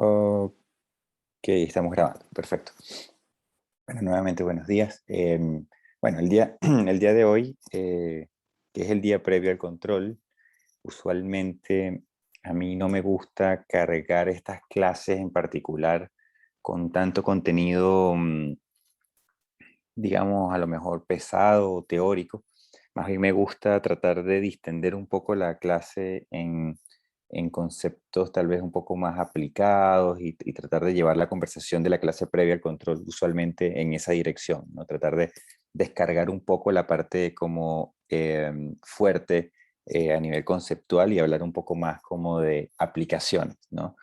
Ok, estamos grabando, perfecto. Bueno, nuevamente buenos días. Bueno, el día de hoy, que es el día previo al control, usualmente a mí no me gusta cargar estas clases en particular con tanto contenido, digamos, a lo mejor pesado o teórico. Más bien me gusta tratar de distender un poco la clase en conceptos tal vez un poco más aplicados y tratar de llevar la conversación de la clase previa al control usualmente en esa dirección, ¿no? Tratar de descargar un poco la parte como fuerte a nivel conceptual y hablar un poco más como de aplicaciones, ¿no?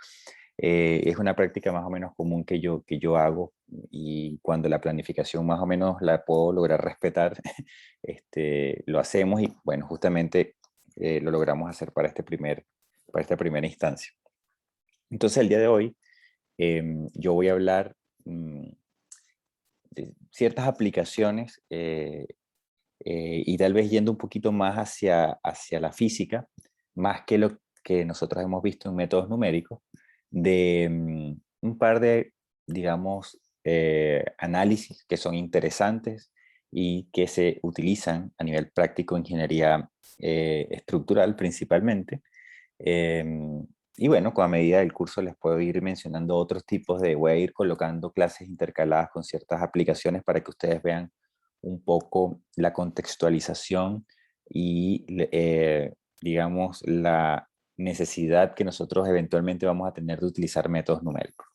Es una práctica más o menos común que yo hago y cuando la planificación más o menos la puedo lograr respetar, lo hacemos y bueno, justamente lo logramos hacer para esta primera instancia. Entonces el día de hoy yo voy a hablar de ciertas aplicaciones y tal vez yendo un poquito más hacia la física, más que lo que nosotros hemos visto en métodos numéricos, de un par de, digamos, análisis que son interesantes y que se utilizan a nivel práctico en ingeniería estructural principalmente. Y bueno, con a medida del curso les puedo ir mencionando otros tipos voy a ir colocando clases intercaladas con ciertas aplicaciones para que ustedes vean un poco la contextualización y, digamos, la necesidad que nosotros eventualmente vamos a tener de utilizar métodos numéricos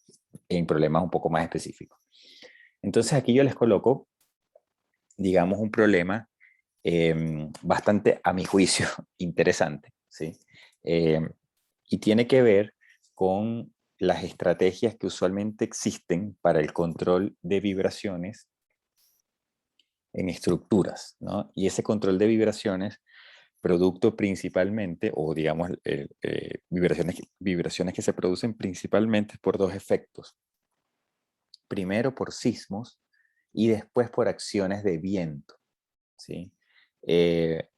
en problemas un poco más específicos. Entonces aquí yo les coloco, digamos, un problema bastante, a mi juicio, interesante, ¿sí? Em, y tiene que ver con las estrategias que usualmente existen para el control de vibraciones en estructuras, ¿no? Y ese control de vibraciones, producto principalmente, o digamos, vibraciones que se producen principalmente por dos efectos. Primero por sismos y después por acciones de viento, ¿sí? Eh,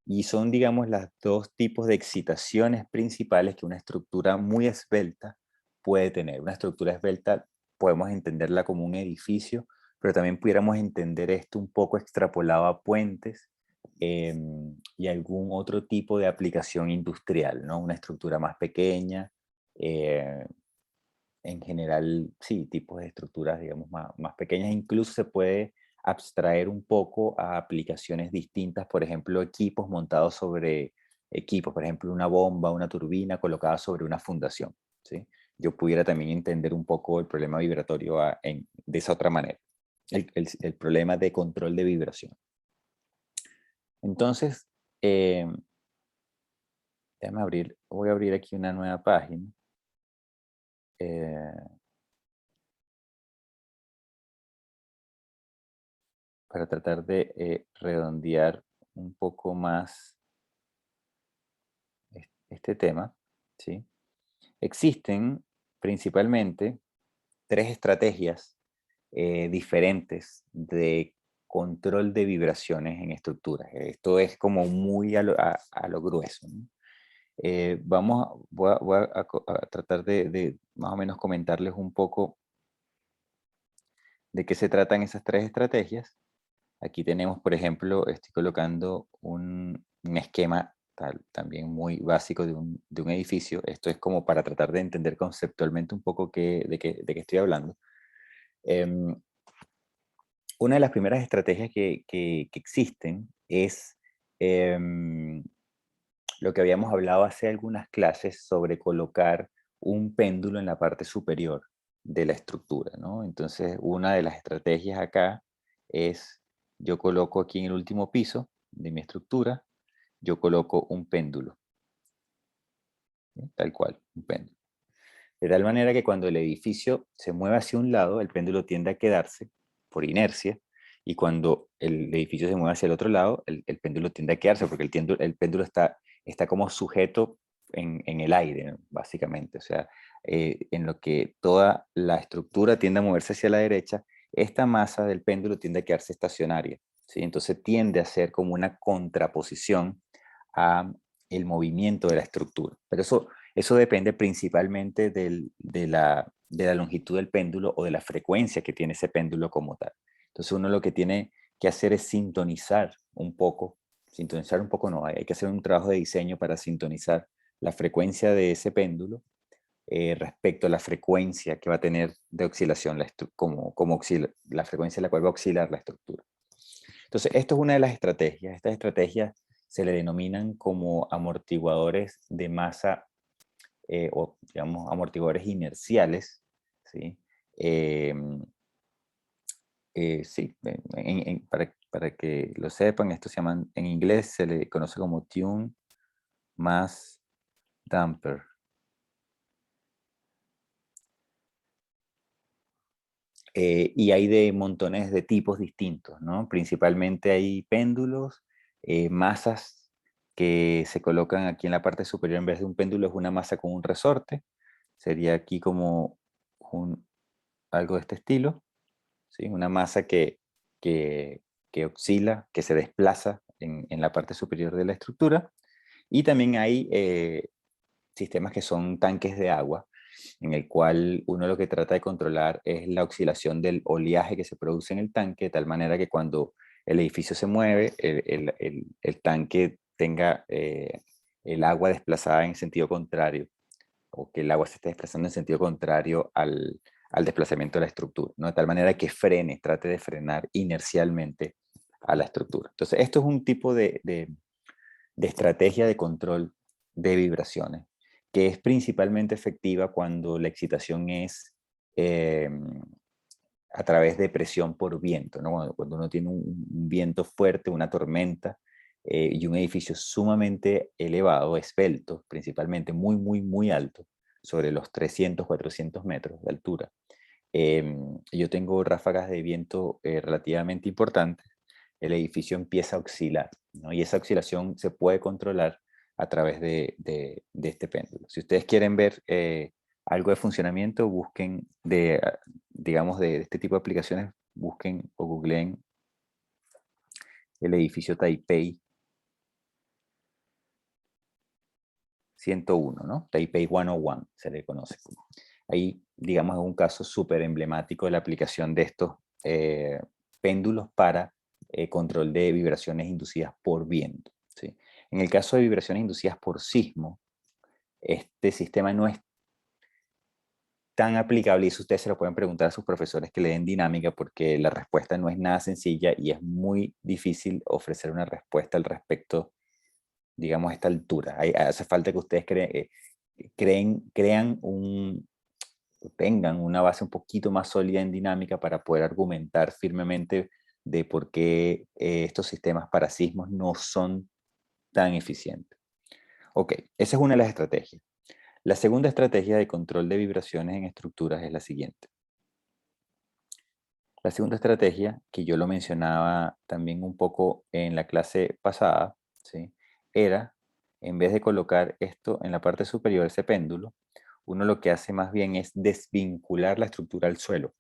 y son, digamos, los dos tipos de excitaciones principales que una estructura muy esbelta puede tener. Una estructura esbelta podemos entenderla como un edificio, pero también pudiéramos entender esto un poco extrapolado a puentes y algún otro tipo de aplicación industrial, ¿no? Una estructura más pequeña, eh, en general, sí, tipos de estructuras, digamos, más pequeñas. Incluso se puede abstraer un poco a aplicaciones distintas, por ejemplo, equipos montados sobre equipos, por ejemplo, una bomba, una turbina colocada sobre una fundación, ¿sí? Yo pudiera también entender un poco el problema vibratorio de esa otra manera, el problema de control de vibración. Entonces, eh, voy a abrir aquí una nueva página. eh, para tratar de redondear un poco más este tema, ¿sí? Existen principalmente tres estrategias diferentes de control de vibraciones en estructuras. Esto es como muy a lo grueso, ¿no? Voy a tratar de más o menos comentarles un poco de qué se tratan esas tres estrategias. Aquí tenemos, por ejemplo, estoy colocando un esquema también muy básico de un edificio. Esto es como para tratar de entender conceptualmente un poco de qué estoy hablando. Em, una de las primeras estrategias que existen es em, lo que habíamos hablado hace algunas clases sobre colocar un péndulo en la parte superior de la estructura, ¿no? Entonces, una de las estrategias acá es, yo coloco aquí en el último piso de mi estructura, yo coloco un péndulo, ¿sí? Tal cual, un péndulo. De tal manera que cuando el edificio se mueve hacia un lado, el péndulo tiende a quedarse por inercia, y cuando el edificio se mueve hacia el otro lado, el péndulo tiende a quedarse porque el péndulo está como sujeto en el aire, ¿no? Básicamente. O sea, en lo que toda la estructura tiende a moverse hacia la derecha, esta masa del péndulo tiende a quedarse estacionaria, ¿sí? Entonces tiende a ser como una contraposición a el movimiento de la estructura. Pero eso Eso depende principalmente de la longitud del péndulo o de la frecuencia que tiene ese péndulo como tal. Entonces uno lo que tiene que hacer es sintonizar un poco no, hay que hacer un trabajo de diseño para sintonizar la frecuencia de ese péndulo respecto a la frecuencia que va a tener de oscilación, la frecuencia en la cual va a oscilar la estructura. Entonces, esto es una de las estrategias. Estas estrategias se le denominan como amortiguadores de masa o, digamos, amortiguadores inerciales, ¿sí? Eh, sí, para que lo sepan, esto se llaman, en inglés se le conoce como tune mass damper. Y hay de montones de tipos distintos, ¿no? Principalmente hay péndulos, masas que se colocan aquí en la parte superior. En vez de un péndulo es una masa con un resorte. Sería aquí como algo de este estilo, ¿sí? Una masa que oscila, que se desplaza en la parte superior de la estructura. Y también hay sistemas que son tanques de agua, en el cual uno lo que trata de controlar es la oscilación del oleaje que se produce en el tanque, de tal manera que cuando el edificio se mueve, el tanque tenga el agua desplazada en sentido contrario, o que el agua se esté desplazando en sentido contrario al desplazamiento de la estructura, ¿no? De tal manera que trate de frenar inercialmente a la estructura. Entonces, esto es un tipo de estrategia de control de vibraciones, que es principalmente efectiva cuando la excitación es eh, a través de presión por viento, ¿no? Cuando uno tiene un viento fuerte, una tormenta, y un edificio sumamente elevado, esbelto, principalmente muy, muy, muy alto, sobre los 300, 400 metros de altura. Yo tengo ráfagas de viento relativamente importantes, el edificio empieza a oscilar, ¿no? Y esa oscilación se puede controlar a través de este péndulo. Si ustedes quieren ver algo de funcionamiento, busquen digamos, de este tipo de aplicaciones, busquen o googleen el edificio Taipei 101, ¿no? Taipei 101 se le conoce. Ahí, digamos, es un caso súper emblemático de la aplicación de estos péndulos para control de vibraciones inducidas por viento, ¿sí? En el caso de vibraciones inducidas por sismo, este sistema no es tan aplicable, y eso ustedes se lo pueden preguntar a sus profesores que le den dinámica, porque la respuesta no es nada sencilla y es muy difícil ofrecer una respuesta al respecto, digamos, a esta altura. Hace falta que ustedes tengan una base un poquito más sólida en dinámica para poder argumentar firmemente de por qué estos sistemas para sismos no son tan eficientes. Ok, esa es una de las estrategias. La segunda estrategia de control de vibraciones en estructuras es la siguiente. La segunda estrategia, que yo lo mencionaba también un poco en la clase pasada, ¿sí? Era, en vez de colocar esto en la parte superior, ese péndulo, uno lo que hace más bien es desvincular la estructura al suelo.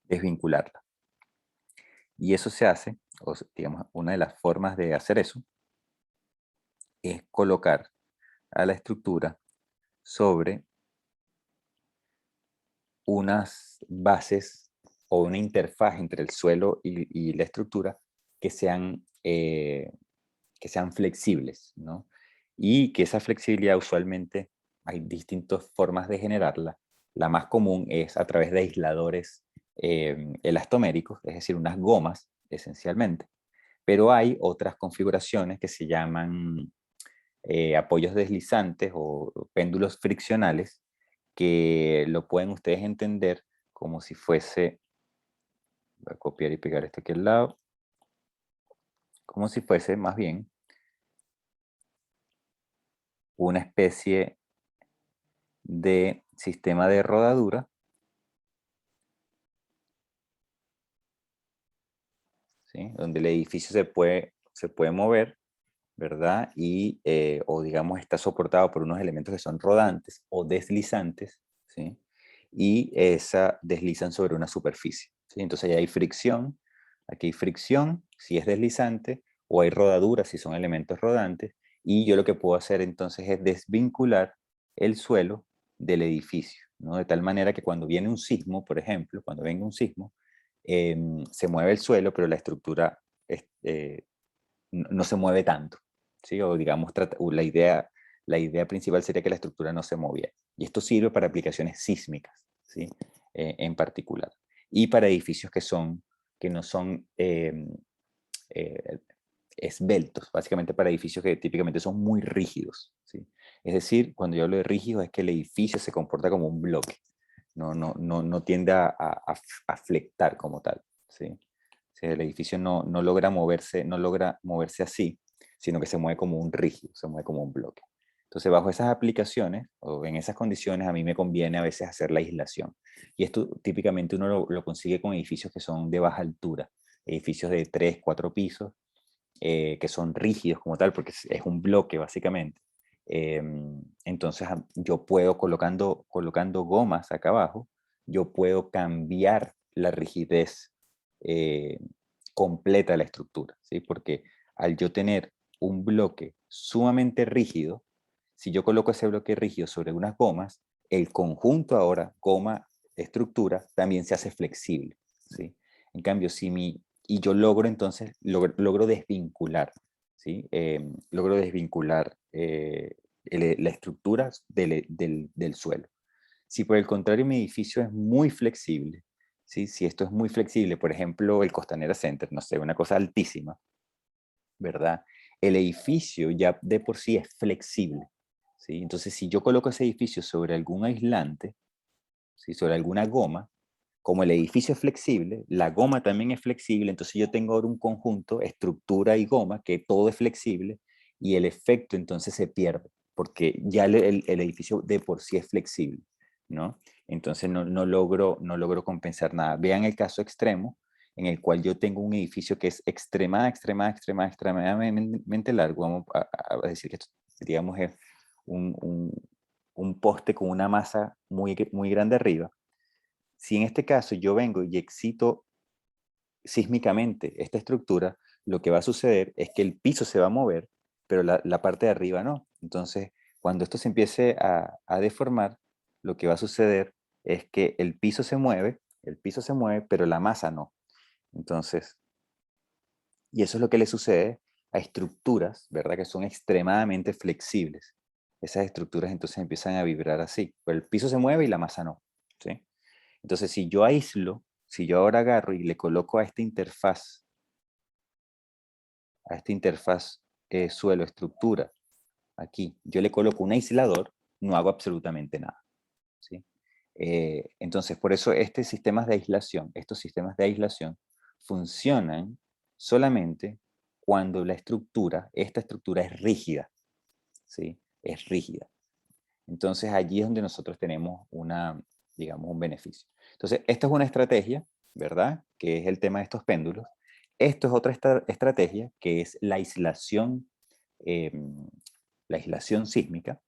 Desvincularla. Y eso se hace, o digamos, una de las formas de hacer eso es colocar a la estructura sobre unas bases o una interfaz entre el suelo y la estructura que sean flexibles, ¿no? Y que esa flexibilidad usualmente hay distintas formas de generarla. La más común es a través de aisladores elastoméricos, es decir, unas gomas esencialmente. Pero hay otras configuraciones que se llaman apoyos deslizantes o péndulos friccionales, que lo pueden ustedes entender como si fuese, voy a copiar y pegar esto aquí al lado, como si fuese más bien una especie de sistema de rodadura, ¿sí? Donde el edificio se puede mover, ¿verdad? O digamos está soportado por unos elementos que son rodantes o deslizantes, ¿sí? Y esa deslizan sobre una superficie, ¿sí? Entonces ahí hay fricción, aquí hay fricción si es deslizante, o hay rodadura si son elementos rodantes, y yo lo que puedo hacer entonces es desvincular el suelo del edificio, ¿no? De tal manera que cuando viene un sismo, por ejemplo, cuando venga un sismo, se mueve el suelo, pero la estructura no se mueve tanto, ¿sí? O digamos, la idea principal sería que la estructura no se moviera. Y esto sirve para aplicaciones sísmicas, ¿sí? En particular. Y para edificios que no son eh, esbeltos, básicamente para edificios que típicamente son muy rígidos, ¿sí? Es decir, cuando yo hablo de rígido es que el edificio se comporta como un bloque, no tiende a flectar como tal, ¿sí? Si el edificio no logra moverse así, sino que se mueve como un rígido, se mueve como un bloque. Entonces, bajo esas aplicaciones o en esas condiciones, a mí me conviene a veces hacer la aislación. Y esto típicamente uno lo consigue con edificios que son de baja altura, edificios de 3, 4 pisos, que son rígidos como tal, porque es un bloque básicamente. Entonces, yo puedo colocando gomas acá abajo, yo puedo cambiar la rigidez eh, completa de la estructura, ¿sí? Porque al yo tener un bloque sumamente rígido, si yo coloco ese bloque rígido sobre unas gomas, el conjunto ahora, goma, estructura, también se hace flexible, ¿sí? En cambio, y yo logro entonces, logro desvincular, ¿sí? Logro desvincular la estructura del suelo. Si por el contrario mi edificio es muy flexible, ¿sí? Si esto es muy flexible, por ejemplo, el Costanera Center, no sé, una cosa altísima, ¿verdad? El edificio ya de por sí es flexible, ¿sí? Entonces, si yo coloco ese edificio sobre algún aislante, ¿sí? Sobre alguna goma, como el edificio es flexible, la goma también es flexible, entonces yo tengo ahora un conjunto, estructura y goma, que todo es flexible, y el efecto entonces se pierde, porque ya el edificio de por sí es flexible, ¿no? Entonces no logro compensar nada. Vean el caso extremo, en el cual yo tengo un edificio que es extremadamente largo, vamos a decir que esto, digamos, es un poste con una masa muy grande arriba. Si en este caso yo vengo y excito sísmicamente esta estructura, lo que va a suceder es que el piso se va a mover, pero la parte de arriba no. Entonces, cuando esto se empiece a deformar, lo que va a suceder es que el piso se mueve, pero la masa no. Entonces, y eso es lo que le sucede a estructuras, ¿verdad? Que son extremadamente flexibles. Esas estructuras entonces empiezan a vibrar así, pero el piso se mueve y la masa no, ¿sí? Entonces, si yo ahora agarro y le coloco a esta interfaz suelo-estructura, aquí, yo le coloco un aislador, no hago absolutamente nada, ¿sí? Entonces, por eso estos sistemas de aislación funcionan solamente cuando esta estructura es rígida, ¿sí? Es rígida. Entonces, allí es donde nosotros tenemos digamos, un beneficio. Entonces, esta es una estrategia, ¿verdad? Que es el tema de estos péndulos. Esto es otra estrategia, que es eh, la aislación sísmica.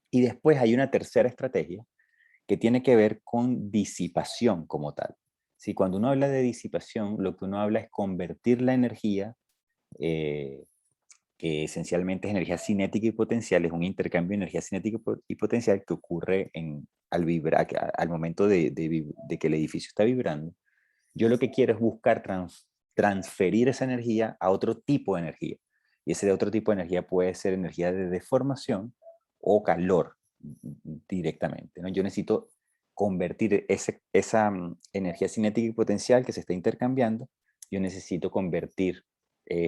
Y después hay una tercera estrategia que tiene que ver con disipación como tal. Si cuando uno habla de disipación, lo que uno habla es convertir la energía, eh, que esencialmente es energía cinética y potencial, es un intercambio de energía cinética y potencial que ocurre al vibrar, al momento de que el edificio está vibrando. Yo lo que quiero es buscar transferir esa energía a otro tipo de energía. Y ese de otro tipo de energía puede ser energía de deformación o calor directamente, ¿no? Yo necesito convertir esa energía cinética y potencial que se está intercambiando, yo necesito convertir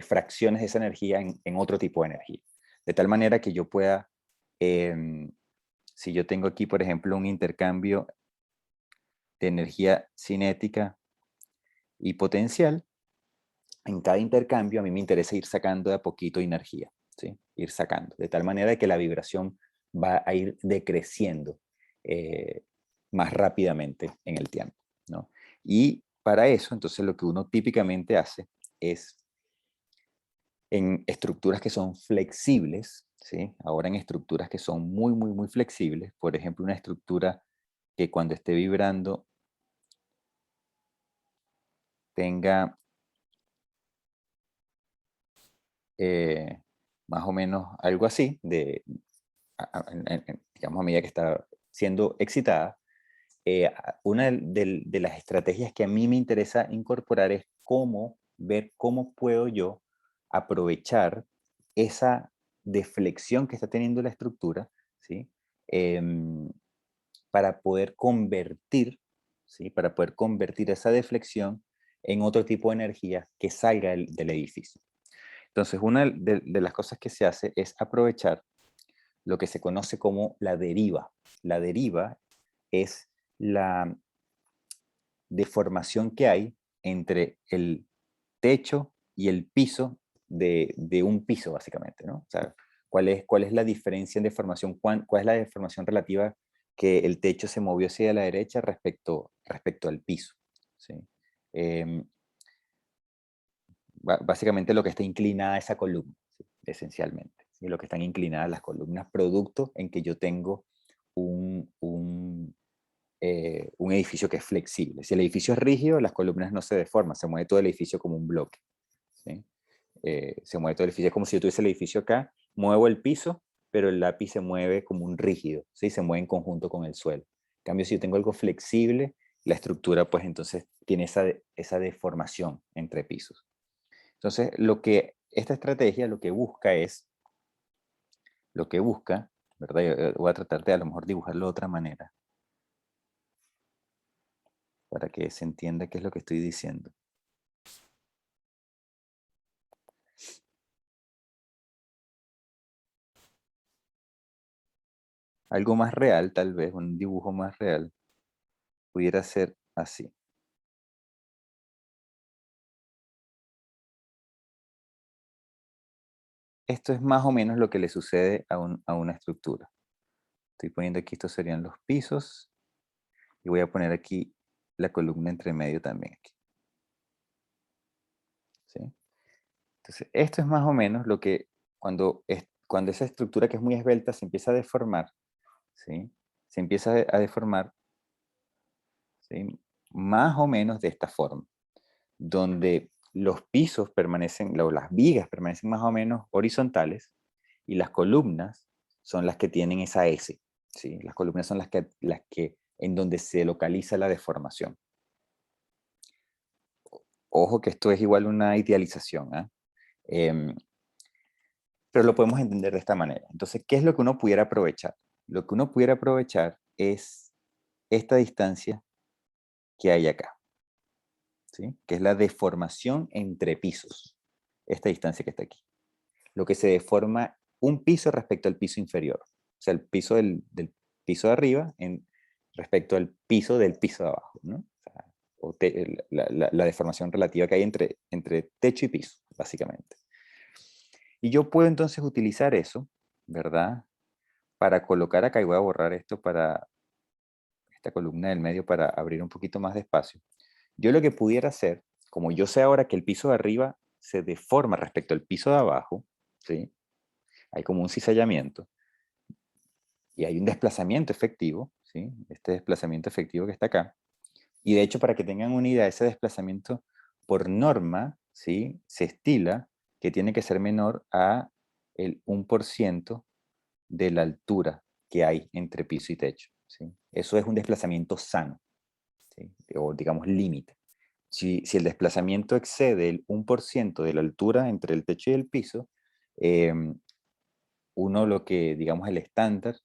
fracciones de esa energía en otro tipo de energía. De tal manera que yo pueda, si yo tengo aquí, por ejemplo, un intercambio de energía cinética y potencial, en cada intercambio a mí me interesa ir sacando de a poquito energía, ¿sí? Ir sacando, de tal manera que la vibración va a ir decreciendo eh, más rápidamente en el tiempo, ¿no? Y para eso, entonces, lo que uno típicamente hace es en estructuras que son flexibles, ¿sí? Ahora en estructuras que son muy flexibles, por ejemplo, una estructura que cuando esté vibrando tenga, más o menos algo así, digamos, a medida que está siendo excitada. Una de las estrategias que a mí me interesa incorporar es ver cómo puedo yo aprovechar esa deflexión que está teniendo la estructura, ¿sí? Em, para poder convertir, ¿sí? Para poder convertir esa deflexión en otro tipo de energía que salga del edificio. Entonces, una de las cosas que se hace es aprovechar lo que se conoce como la deriva. La deriva es la deformación que hay entre el techo y el piso de un piso, básicamente, ¿no? O sea, cuál es la diferencia en deformación? ¿Cuál es la deformación relativa que el techo se movió hacia la derecha respecto al piso? ¿Sí? Eh, Básicamente lo que está inclinada esa columna, ¿sí? Esencialmente. ¿Sí? Lo que están inclinadas las columnas, producto en que yo tengo un edificio que es flexible. Si el edificio es rígido, las columnas no se deforman, se mueve todo el edificio como un bloque. ¿Sí? Se mueve todo el edificio, es como si yo tuviese el edificio acá, muevo el piso, pero el lápiz se mueve como un rígido, ¿sí? Se mueve en conjunto con el suelo. En cambio, si yo tengo algo flexible, la estructura pues entonces tiene esa deformación entre pisos. Entonces, esta estrategia lo que busca, ¿verdad? Yo voy a tratar de a lo mejor dibujarlo de otra manera para que se entienda qué es lo que estoy diciendo. Algo más real, tal vez, un dibujo más real, pudiera ser así. Esto es más o menos lo que le sucede a una estructura. Estoy poniendo aquí, estos serían los pisos, y voy a poner aquí la columna entre medio también. Aquí. ¿Sí? Entonces, esto es más o menos lo que cuando esa estructura que es muy esbelta se empieza a deformar, ¿sí? Se empieza a deformar, ¿sí? Más o menos de esta forma, donde los pisos permanecen, las vigas permanecen más o menos horizontales y las columnas son las que tienen esa S, ¿sí? Las columnas son las que en donde se localiza la deformación. Ojo que esto es igual una idealización, ¿eh? Pero lo podemos entender de esta manera. Entonces, ¿qué es lo que uno pudiera aprovechar? Lo que uno pudiera aprovechar es esta distancia que hay acá, ¿sí? Que es la deformación entre pisos, esta distancia que está aquí. Lo que se deforma un piso respecto al piso inferior, o sea, el piso del piso de arriba respecto al piso del piso de abajo, ¿no? O sea, la deformación relativa que hay entre techo y piso, básicamente. Y yo puedo entonces utilizar eso, ¿verdad? Para colocar acá, y voy a borrar esto para esta columna del medio para abrir un poquito más de espacio. Yo lo que pudiera hacer, como yo sé ahora que el piso de arriba se deforma respecto al piso de abajo, ¿sí? Hay como un cizallamiento y hay un desplazamiento efectivo, ¿sí? Este desplazamiento efectivo que está acá. Y de hecho, para que tengan una idea, ese desplazamiento por norma, ¿sí? Se estila que tiene que ser menor a el 1% de la altura que hay entre piso y techo, ¿sí? Eso es un desplazamiento sano, ¿sí? O digamos límite. Si el desplazamiento excede el 1% de la altura entre el techo y el piso, uno lo que, digamos, el estándar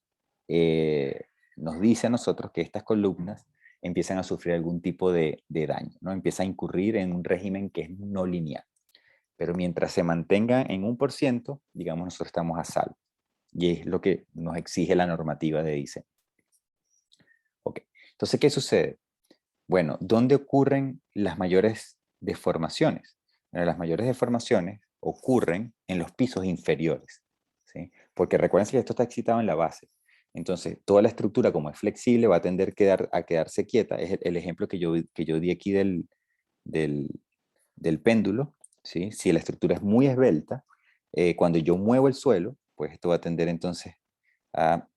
nos dice a nosotros que estas columnas empiezan a sufrir algún tipo de daño, ¿no? Empieza a incurrir en un régimen que es no lineal. Pero mientras se mantenga en 1%, digamos, nosotros estamos a salvo. Y es lo que nos exige la normativa de diseño. Ok, entonces, ¿qué sucede? Bueno, ¿dónde ocurren las mayores deformaciones? Bueno, las mayores deformaciones ocurren en los pisos inferiores, ¿sí? Porque recuerden que esto está excitado en la base. Entonces, toda la estructura, como es flexible, va a tender a quedarse quieta. Es el ejemplo que yo di aquí del, del péndulo, ¿sí? Si la estructura es muy esbelta, cuando yo muevo el suelo, pues esto va a tender entonces a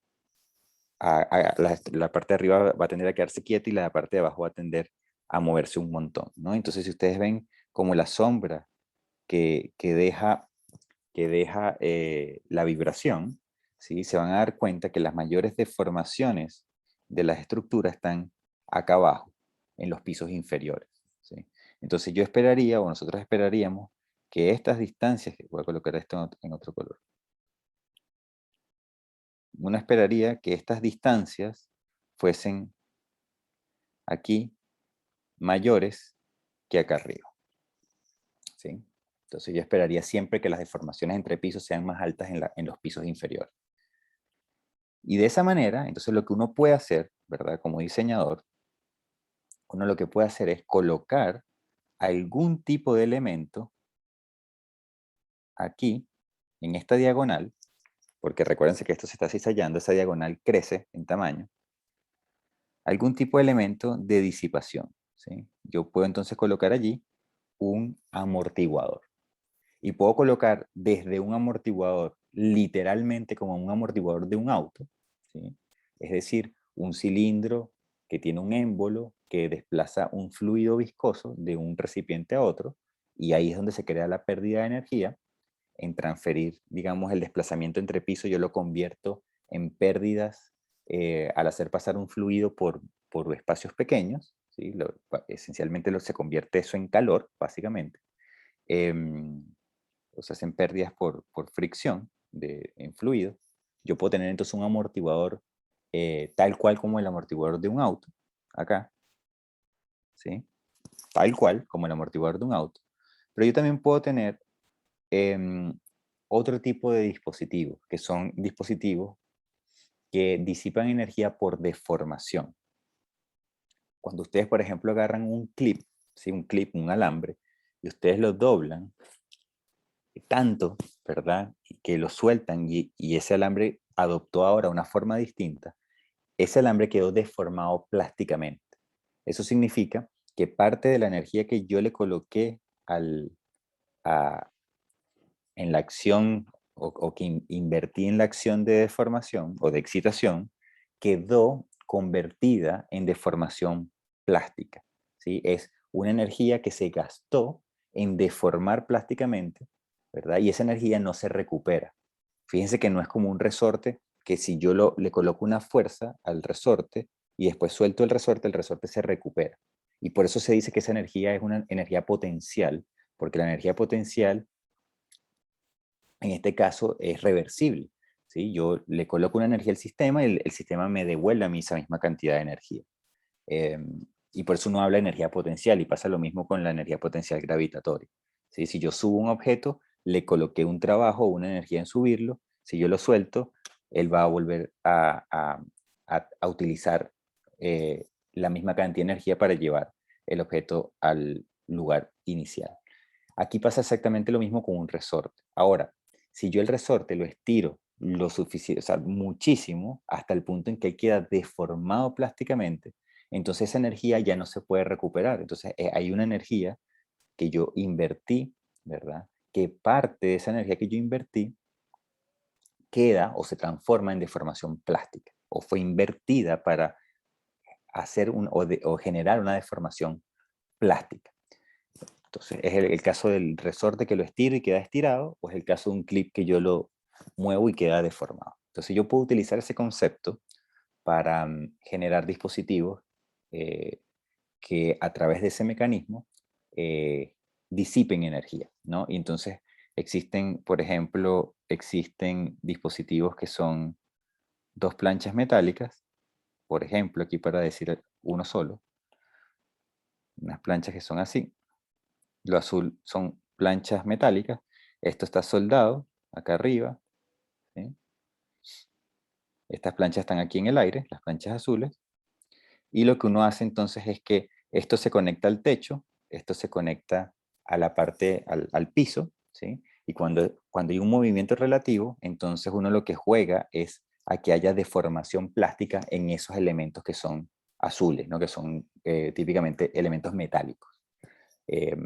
la parte de arriba va a tender a quedarse quieta y la parte de abajo va a tender a moverse un montón, ¿no? Entonces, si ustedes ven como la sombra que que deja la vibración, ¿sí? Se van a dar cuenta que las mayores deformaciones de las estructuras están acá abajo, en los pisos inferiores, ¿sí? Entonces yo esperaría, o nosotros esperaríamos, que estas distancias, que voy a colocar esto en otro color, uno esperaría que estas distancias fuesen aquí mayores que acá arriba, ¿sí? Entonces yo esperaría siempre que las deformaciones entre pisos sean más altas en los pisos inferiores. Y de esa manera, entonces lo que uno puede hacer, ¿verdad? Como diseñador, uno lo que puede hacer es colocar algún tipo de elemento aquí, en esta diagonal, porque recuérdense que esto se está cizallando, esa diagonal crece en tamaño, algún tipo de elemento de disipación, ¿sí? Yo puedo entonces colocar allí un amortiguador. Y puedo colocar desde un amortiguador, literalmente como un amortiguador de un auto, ¿sí? Es decir, un cilindro que tiene un émbolo que desplaza un fluido viscoso de un recipiente a otro, y ahí es donde se crea la pérdida de energía en transferir, digamos, el desplazamiento entre pisos. Yo lo convierto en pérdidas al hacer pasar un fluido por espacios pequeños, ¿sí? Esencialmente se convierte eso en calor, básicamente. Em, o se hacen pérdidas por fricción en fluido. Yo puedo tener entonces un amortiguador tal cual como el amortiguador de un auto, acá, ¿sí? Tal cual como el amortiguador de un auto. Pero yo también puedo tener em, otro tipo de dispositivos, que son dispositivos que disipan energía por deformación. Cuando ustedes, por ejemplo, agarran un clip, ¿sí? Un clip, un alambre, y ustedes lo doblan, tanto, ¿verdad? Que lo sueltan y ese alambre adoptó ahora una forma distinta, ese alambre quedó deformado plásticamente. Eso significa que parte de la energía que yo le coloqué a, en la acción o que invertí en la acción de deformación o de excitación, quedó convertida en deformación plástica, ¿sí? Es una energía que se gastó en deformar plásticamente, ¿verdad? Y esa energía no se recupera. Fíjense que no es como un resorte que si yo le coloco una fuerza al resorte y después suelto el resorte se recupera. Y por eso se dice que esa energía es una energía potencial, porque la energía potencial en este caso es reversible, ¿sí? Yo le coloco una energía al sistema y el sistema me devuelve a mí esa misma cantidad de energía. Eh, y por eso uno habla de energía potencial y pasa lo mismo con la energía potencial gravitatoria, ¿sí? Si yo subo un objeto, le coloqué un trabajo o una energía en subirlo, si yo lo suelto, él va a volver a utilizar la misma cantidad de energía para llevar el objeto al lugar inicial. Aquí pasa exactamente lo mismo con un resorte. Ahora, si yo el resorte lo estiro lo suficiente, o sea, muchísimo, hasta el punto en que queda deformado plásticamente, entonces esa energía ya no se puede recuperar. Entonces hay una energía que yo invertí, ¿verdad? Que parte de esa energía que yo invertí queda o se transforma en deformación plástica o fue invertida para hacer o generar una deformación plástica. Entonces, es el caso del resorte que lo estiro y queda estirado, o es el caso de un clip que yo lo muevo y queda deformado. Entonces, yo puedo utilizar ese concepto para generar dispositivos eh, que a través de ese mecanismo eh, disipen energía, ¿no? Y entonces existen, por ejemplo, existen dispositivos que son dos planchas metálicas, por ejemplo, aquí para decir uno solo, unas planchas que son así. Lo azul son planchas metálicas. Esto está soldado acá arriba, ¿sí? Estas planchas están aquí en el aire, las planchas azules. Y lo que uno hace entonces es que esto se conecta al techo, esto se conecta a la parte, al piso, ¿sí? Y cuando hay un movimiento relativo, entonces uno lo que juega es a que haya deformación plástica en esos elementos que son azules, ¿no? Que son típicamente elementos metálicos. Em,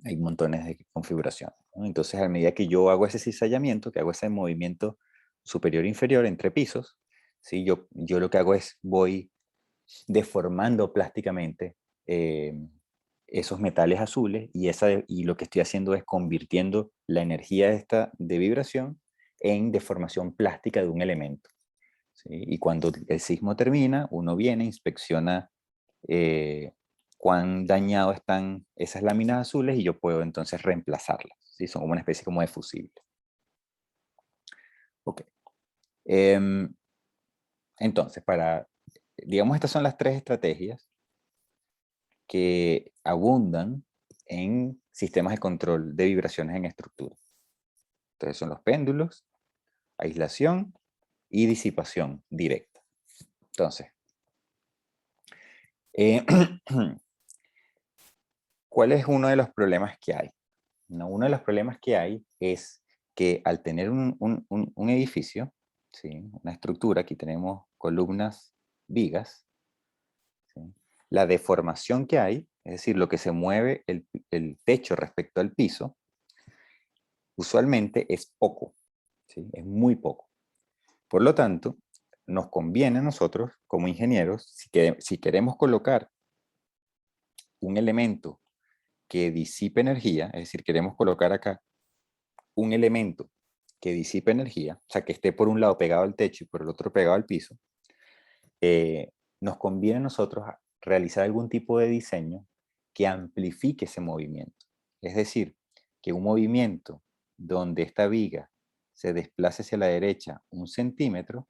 hay montones de configuraciones, ¿no? Entonces, a medida que yo hago ese cizallamiento, que hago ese movimiento superior e inferior entre pisos, ¿sí? Yo lo que hago es voy deformando plásticamente eh, esos metales azules y lo que estoy haciendo es convirtiendo la energía de vibración en deformación plástica de un elemento. ¿Sí? Y cuando el sismo termina, uno viene, inspecciona cuán dañado están esas láminas azules y yo puedo entonces reemplazarlas. ¿Sí? Son como una especie como de fusible. Ok. Entonces, digamos, estas son las tres estrategias que abundan en sistemas de control de vibraciones en estructura. Entonces son los péndulos, aislación y disipación directa. Entonces, ¿cuál es uno de los problemas que hay? No, uno de los problemas que hay es que al tener un edificio, ¿sí? Una estructura, aquí tenemos columnas, vigas, ¿sí? La deformación que hay, es decir, lo que se mueve el techo respecto al piso, usualmente es poco, ¿sí? Es muy poco. Por lo tanto, nos conviene a nosotros, como ingenieros, si queremos colocar un elemento que disipe energía, es decir, queremos colocar acá un elemento que disipe energía, o sea, que esté por un lado pegado al techo y por el otro pegado al piso, nos conviene a nosotros realizar algún tipo de diseño que amplifique ese movimiento. Es decir, que un movimiento donde esta viga se desplace hacia la derecha 1 centímetro,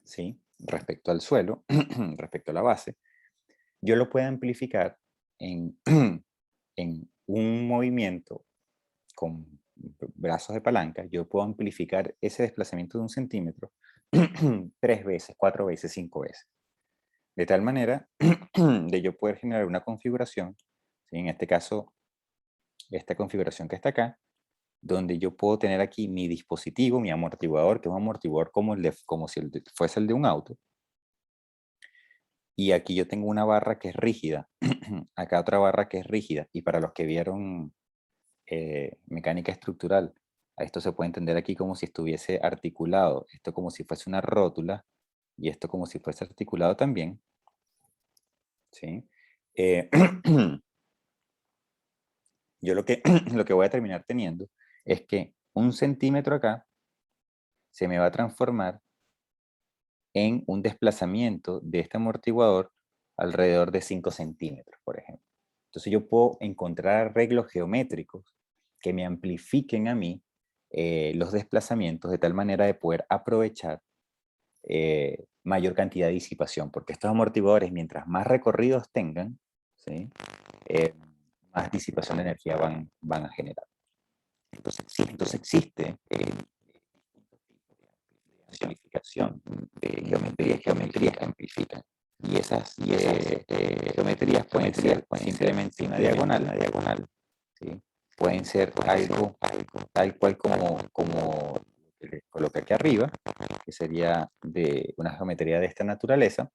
¿sí? Respecto al suelo, respecto a la base, yo lo puedo amplificar en, en un movimiento con brazos de palanca, yo puedo amplificar ese desplazamiento de 1 centímetro 3 veces, 4 veces, 5 veces. De tal manera de yo poder generar una configuración, ¿sí? En este caso, esta configuración que está acá, donde yo puedo tener aquí mi dispositivo, mi amortiguador, que es un amortiguador como si fuese el de un auto. Y aquí yo tengo una barra que es rígida, acá otra barra que es rígida. Y para los que vieron mecánica estructural, a esto se puede entender aquí como si estuviese articulado. Esto como si fuese una rótula y esto como si fuese articulado también. ¿Sí? Yo lo que voy a terminar teniendo es que 1 centímetro acá se me va a transformar en un desplazamiento de este amortiguador alrededor de 5 centímetros, por ejemplo. Entonces yo puedo encontrar arreglos geométricos que me amplifiquen a mí los desplazamientos de tal manera de poder aprovechar mayor cantidad de disipación, porque estos amortiguadores, mientras más recorridos tengan, ¿sí? Más disipación de energía van a generar. Entonces existe amplificación de geometrías que amplifican. Y esas geometrías pueden ser simplemente una diagonal, ¿sí? Pueden ser algo tal cual como les coloqué aquí arriba, que sería de una geometría de esta naturaleza,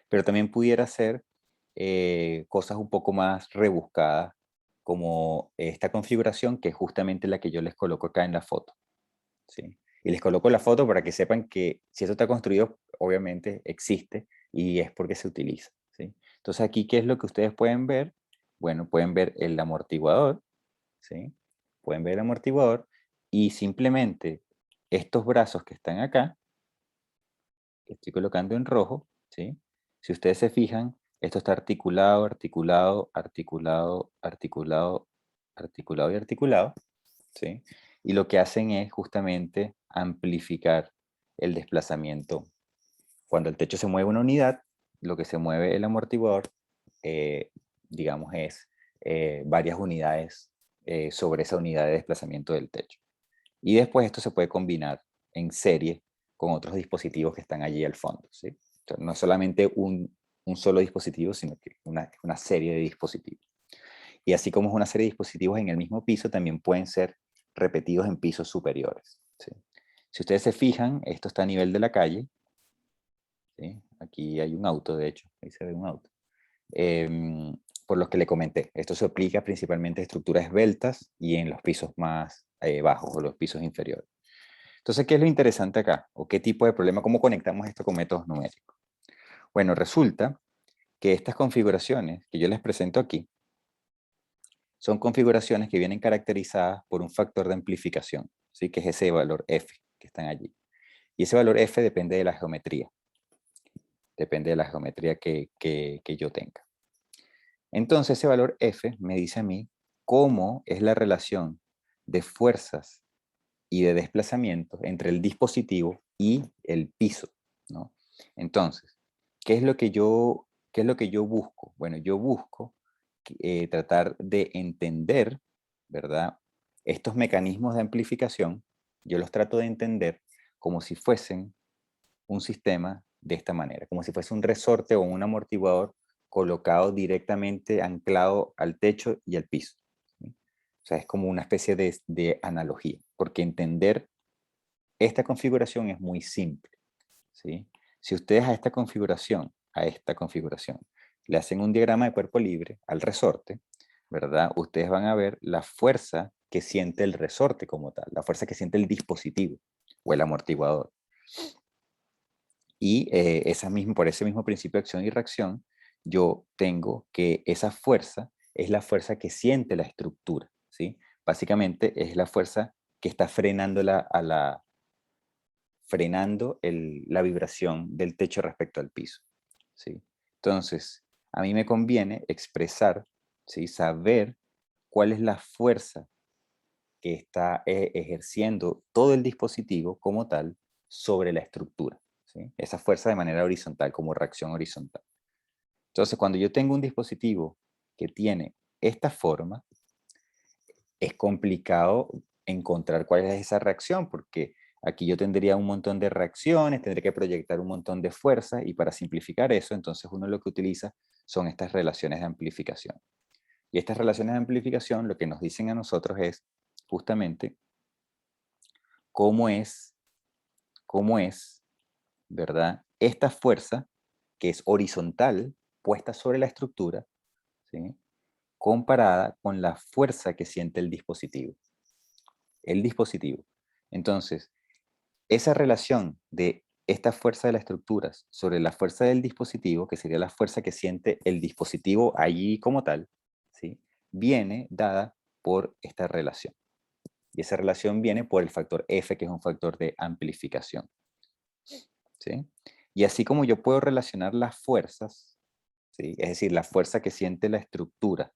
pero también pudiera ser cosas un poco más rebuscadas, como esta configuración, que es justamente la que yo les coloco acá en la foto. ¿Sí? Y les coloco la foto para que sepan que si esto está construido, obviamente existe y es porque se utiliza. ¿Sí? Entonces aquí, ¿qué es lo que ustedes pueden ver? Bueno, pueden ver el amortiguador, ¿sí? Pueden ver el amortiguador y simplemente estos brazos que están acá, que estoy colocando en rojo, ¿sí? Si ustedes se fijan, esto está articulado, articulado, articulado, articulado, articulado y articulado, ¿sí? Y lo que hacen es justamente amplificar el desplazamiento. Cuando el techo se mueve una unidad, lo que se mueve el amortiguador, digamos, es varias unidades sobre esa unidad de desplazamiento del techo. Y después esto se puede combinar en serie con otros dispositivos que están allí al fondo, ¿sí? Entonces, no es solamente un solo dispositivo, sino que una serie de dispositivos. Y así como es una serie de dispositivos en el mismo piso, también pueden ser repetidos en pisos superiores, ¿sí? Si ustedes se fijan, esto está a nivel de la calle, ¿sí? Aquí hay un auto, de hecho, ahí se ve un auto. Por lo que le comenté, esto se aplica principalmente a estructuras esbeltas y en los pisos más bajos o los pisos inferiores. Entonces, ¿qué es lo interesante acá? ¿O qué tipo de problema? ¿Cómo conectamos esto con métodos numéricos? Bueno, resulta que estas configuraciones que yo les presento aquí son configuraciones que vienen caracterizadas por un factor de amplificación, ¿sí? Que es ese valor F que están allí. Y ese valor F depende de la geometría. Depende de la geometría que yo tenga. Entonces ese valor F me dice a mí cómo es la relación de fuerzas y de desplazamiento entre el dispositivo y el piso, ¿no? Entonces, qué es lo que yo busco? Bueno, yo busco tratar de entender, ¿verdad? Estos mecanismos de amplificación, yo los trato de entender como si fuesen un sistema de esta manera, como si fuese un resorte o un amortiguador colocado directamente anclado al techo y al piso, ¿sí? O sea, es como una especie de analogía, porque entender esta configuración es muy simple, ¿sí? Si ustedes a esta configuración, le hacen un diagrama de cuerpo libre al resorte, ¿verdad? Ustedes van a ver la fuerza que siente el resorte como tal, la fuerza que siente el dispositivo o el amortiguador. Y por ese mismo principio de acción y reacción, yo tengo que esa fuerza es la fuerza que siente la estructura, ¿sí? Básicamente es la fuerza que está frenando la vibración del techo respecto al piso, ¿sí? Entonces, a mí me conviene expresar, ¿sí? Saber cuál es la fuerza que está ejerciendo todo el dispositivo como tal sobre la estructura, ¿sí? Esa fuerza de manera horizontal, como reacción horizontal. Entonces, cuando yo tengo un dispositivo que tiene esta forma, es complicado encontrar cuál es esa reacción, porque aquí yo tendría un montón de reacciones, tendría que proyectar un montón de fuerza, y para simplificar eso, entonces uno lo que utiliza son estas relaciones de amplificación. Y estas relaciones de amplificación lo que nos dicen a nosotros es justamente cómo es, ¿verdad? Esta fuerza que es horizontal puesta sobre la estructura, ¿sí? Comparada con la fuerza que siente el dispositivo. El dispositivo. Entonces, esa relación de esta fuerza de las estructuras sobre la fuerza del dispositivo, que sería la fuerza que siente el dispositivo allí como tal, ¿sí? Viene dada por esta relación. Y esa relación viene por el factor F, que es un factor de amplificación, ¿sí? Y así como yo puedo relacionar las fuerzas, ¿sí? Es decir, la fuerza que siente la estructura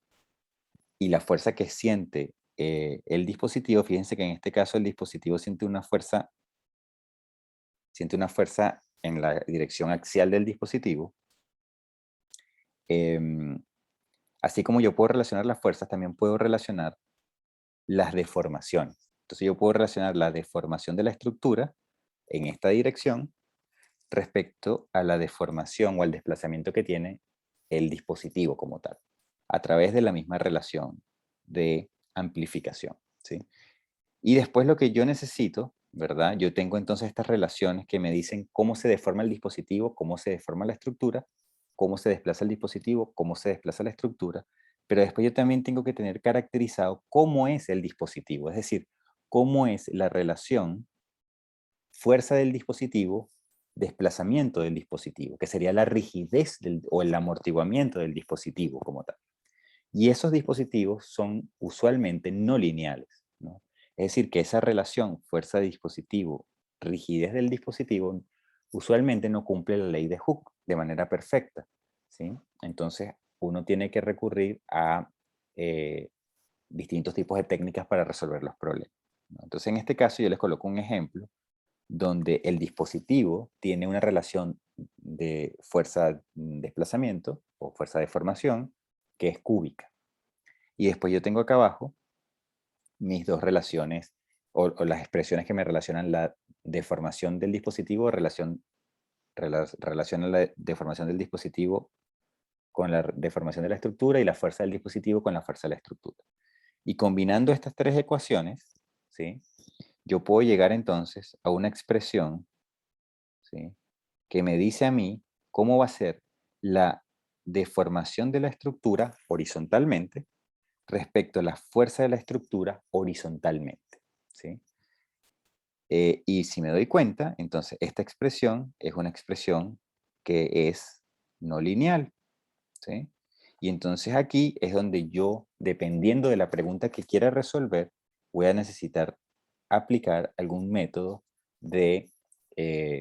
y la fuerza que siente el dispositivo, fíjense que en este caso el dispositivo siente una fuerza en la dirección axial del dispositivo. Em, Así como yo puedo relacionar las fuerzas, también puedo relacionar las deformaciones. Entonces yo puedo relacionar la deformación de la estructura en esta dirección respecto a la deformación o al desplazamiento que tiene el dispositivo como tal, a través de la misma relación de amplificación, ¿sí? Y después lo que yo necesito, ¿verdad? Yo tengo entonces estas relaciones que me dicen cómo se deforma el dispositivo, cómo se deforma la estructura, cómo se desplaza el dispositivo, cómo se desplaza la estructura, pero después yo también tengo que tener caracterizado cómo es el dispositivo, es decir, cómo es la relación fuerza del dispositivo, desplazamiento del dispositivo, que sería la rigidez o el amortiguamiento del dispositivo como tal. Y esos dispositivos son usualmente no lineales, ¿no? Es decir, que esa relación fuerza-dispositivo, rigidez del dispositivo, usualmente no cumple la ley de Hooke de manera perfecta, ¿sí? Entonces, uno tiene que recurrir a eh, distintos tipos de técnicas para resolver los problemas, ¿no? Entonces, en este caso, yo les coloco un ejemplo donde el dispositivo tiene una relación de fuerza-desplazamiento o fuerza-deformación que es cúbica. Y después yo tengo acá abajo mis dos relaciones o las expresiones que me relacionan la deformación del dispositivo, relacionan la deformación del dispositivo con la deformación de la estructura y la fuerza del dispositivo con la fuerza de la estructura. Y combinando estas tres ecuaciones, ¿sí? Yo puedo llegar entonces a una expresión, ¿sí? Que me dice a mí cómo va a ser la deformación de la estructura horizontalmente respecto a la fuerza de la estructura horizontalmente, ¿sí? Y si me doy cuenta, entonces esta expresión es una expresión que es no lineal, ¿sí? Y entonces aquí es donde yo, dependiendo de la pregunta que quiera resolver, voy a necesitar aplicar algún método de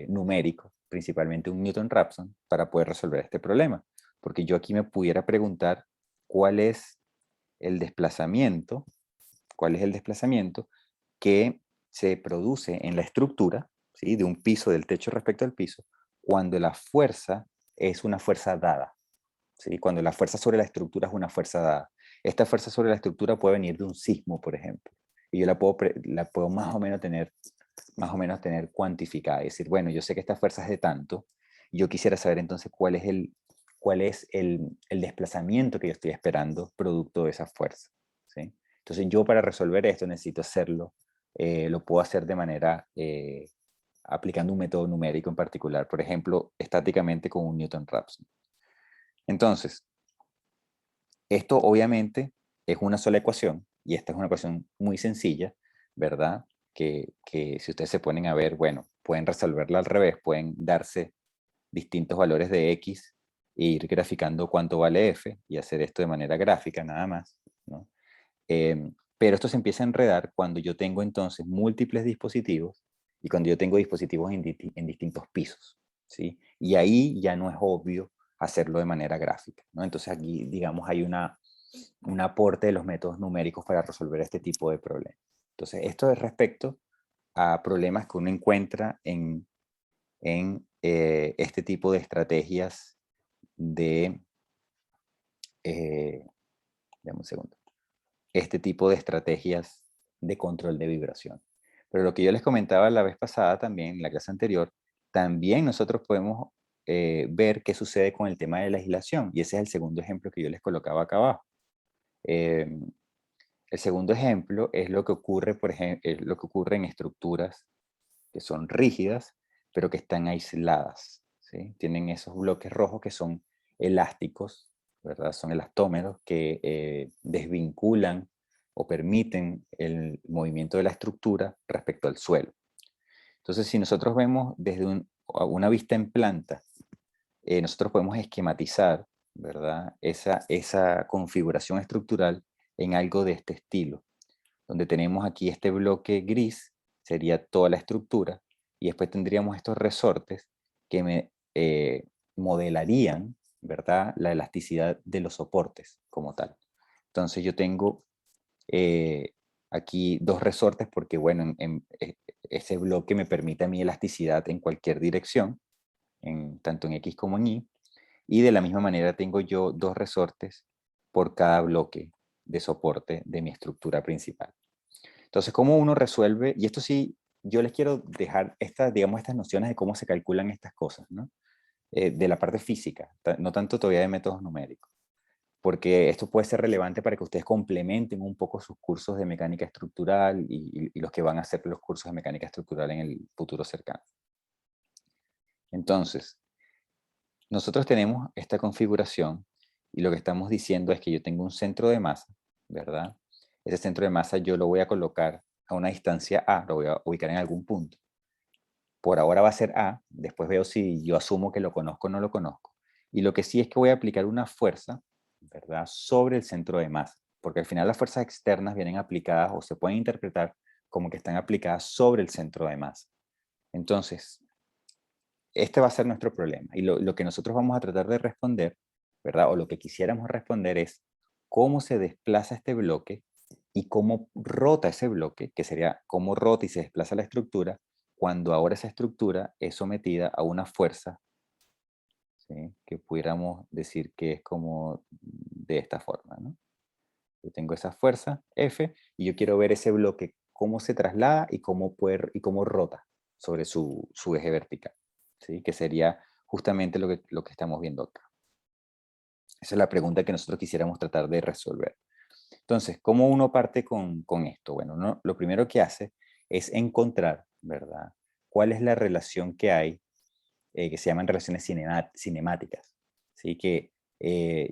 numérico, principalmente un Newton-Raphson, para poder resolver este problema. Porque yo aquí me pudiera preguntar cuál es el desplazamiento, cuál es el desplazamiento que se produce en la estructura, ¿sí? De un piso, del techo respecto al piso, cuando la fuerza es una fuerza dada. ¿Sí? Cuando la fuerza sobre la estructura es una fuerza dada. Esta fuerza sobre la estructura puede venir de un sismo, por ejemplo. Y yo la puedo más o menos tener cuantificada. Es decir, bueno, yo sé que esta fuerza es de tanto, y yo quisiera saber entonces cuál es el desplazamiento que yo estoy esperando producto de esa fuerza. ¿Sí? Entonces yo para resolver esto necesito hacerlo, lo puedo hacer de manera, aplicando un método numérico en particular, por ejemplo, estáticamente con un Newton-Raphson. Entonces, esto obviamente es una sola ecuación, y esta es una ecuación muy sencilla, ¿verdad? Que si ustedes se ponen a ver, bueno, pueden resolverla al revés, pueden darse distintos valores de X e ir graficando cuánto vale F y hacer esto de manera gráfica nada más, ¿no? Pero esto se empieza a enredar cuando yo tengo entonces múltiples dispositivos y cuando yo tengo dispositivos en distintos pisos, ¿sí? Y ahí ya no es obvio hacerlo de manera gráfica, ¿no? Entonces aquí, digamos, hay un aporte de los métodos numéricos para resolver este tipo de problemas. Entonces, esto es respecto a problemas que uno encuentra en este tipo de estrategias de, dame un segundo, este tipo de estrategias de control de vibración. Pero lo que yo les comentaba la vez pasada también, en la clase anterior, también nosotros podemos ver qué sucede con el tema de la aislación. Y ese es el segundo ejemplo que yo les colocaba acá abajo. Eh, el segundo ejemplo es lo que ocurre, por ejemplo, lo que ocurre en estructuras que son rígidas, pero que están aisladas, ¿sí? Tienen esos bloques rojos que son elásticos, ¿verdad? Son elastómeros que desvinculan o permiten el movimiento de la estructura respecto al suelo. Entonces, si nosotros vemos desde una vista en planta, nosotros podemos esquematizar, ¿verdad? Esa configuración estructural en algo de este estilo, donde tenemos aquí este bloque gris, sería toda la estructura, y después tendríamos estos resortes que me modelarían, ¿verdad?, la elasticidad de los soportes como tal. Entonces yo tengo aquí dos resortes porque, bueno, ese bloque me permite a mí elasticidad en cualquier dirección, tanto en X como en Y, y de la misma manera tengo yo dos resortes por cada bloque de soporte de mi estructura principal. Entonces, ¿cómo uno resuelve? Y esto sí, yo les quiero dejar digamos, estas nociones de cómo se calculan estas cosas, ¿no? De la parte física, no tanto todavía de métodos numéricos, porque esto puede ser relevante para que ustedes complementen un poco sus cursos de mecánica estructural y los que van a hacer los cursos de mecánica estructural en el futuro cercano. Entonces, nosotros tenemos esta configuración y lo que estamos diciendo es que yo tengo un centro de masa, ¿verdad? Ese centro de masa yo lo voy a colocar a una distancia A, lo voy a ubicar en algún punto. Por ahora va a ser A, después veo si yo asumo que lo conozco o no lo conozco. Y lo que sí es que voy a aplicar una fuerza, ¿verdad?, sobre el centro de masa, porque al final las fuerzas externas vienen aplicadas o se pueden interpretar como que están aplicadas sobre el centro de masa. Entonces, este va a ser nuestro problema. Y lo que nosotros vamos a tratar de responder, ¿verdad? O lo que quisiéramos responder es cómo se desplaza este bloque y cómo rota ese bloque, que sería cómo rota y se desplaza la estructura, cuando ahora esa estructura es sometida a una fuerza, ¿sí?, que pudiéramos decir que es como de esta forma, ¿no? Yo tengo esa fuerza F y yo quiero ver ese bloque, cómo se traslada y cómo rota sobre su eje vertical, ¿sí? Que sería justamente lo que estamos viendo acá. Esa es la pregunta que nosotros quisiéramos tratar de resolver. Entonces, ¿cómo uno parte con esto? Bueno, lo primero que hace es encontrar, ¿verdad?, cuál es la relación que hay, que se llaman relaciones cinemáticas. Así que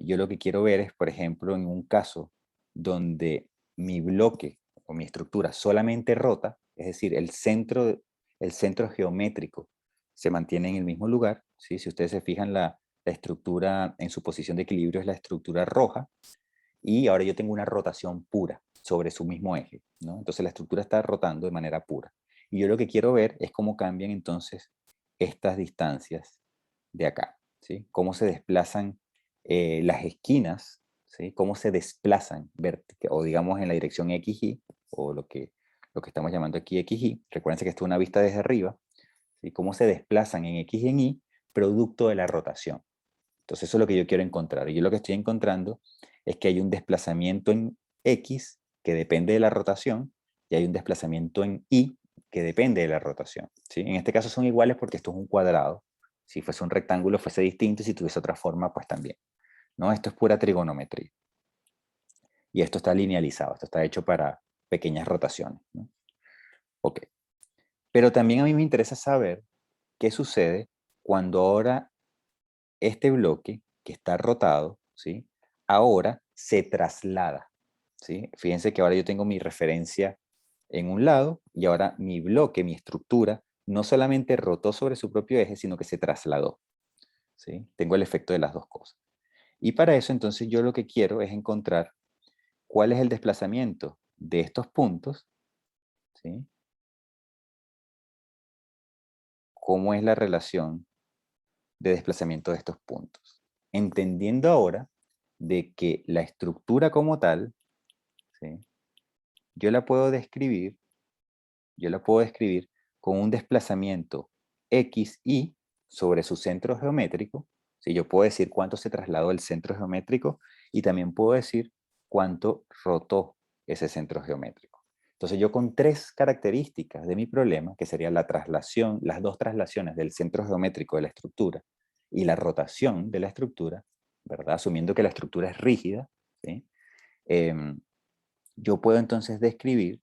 yo lo que quiero ver es, por ejemplo, en un caso donde mi bloque o mi estructura solamente rota, es decir, el centro geométrico se mantiene en el mismo lugar, ¿sí? Si ustedes se fijan, la estructura en su posición de equilibrio es la estructura roja, y ahora yo tengo una rotación pura sobre su mismo eje, ¿no? Entonces la estructura está rotando de manera pura. Y yo lo que quiero ver es cómo cambian entonces estas distancias de acá, ¿sí? Cómo se desplazan las esquinas, ¿sí? Cómo se desplazan, o digamos en la dirección XY, o lo que estamos llamando aquí XY. Recuerden que esto es una vista desde arriba, ¿sí? Cómo se desplazan en X y en Y, producto de la rotación. Entonces eso es lo que yo quiero encontrar. Y yo lo que estoy encontrando es que hay un desplazamiento en X que depende de la rotación, y hay un desplazamiento en Y que depende de la rotación, ¿sí? En este caso son iguales porque esto es un cuadrado. Si fuese un rectángulo fuese distinto, y si tuviese otra forma, pues también, ¿no? Esto es pura trigonometría. Y esto está linealizado, esto está hecho para pequeñas rotaciones, ¿no? Ok. Pero también a mí me interesa saber qué sucede cuando ahora este bloque que está rotado, ¿sí? Ahora se traslada, ¿sí? Fíjense que ahora yo tengo mi referencia en un lado, y ahora mi bloque, mi estructura, no solamente rotó sobre su propio eje, sino que se trasladó, ¿sí? Tengo el efecto de las dos cosas. Y para eso entonces yo lo que quiero es encontrar cuál es el desplazamiento de estos puntos, ¿sí? Cómo es la relación de desplazamiento de estos puntos. Entendiendo ahora de que la estructura como tal, ¿sí? Yo la puedo describir, con un desplazamiento XY sobre su centro geométrico. ¿Sí? Yo puedo decir cuánto se trasladó el centro geométrico, y también puedo decir cuánto rotó ese centro geométrico. Entonces yo, con tres características de mi problema, que sería la traslación, las dos traslaciones del centro geométrico de la estructura y la rotación de la estructura, ¿verdad? Asumiendo que la estructura es rígida, ¿sí? Yo puedo entonces describir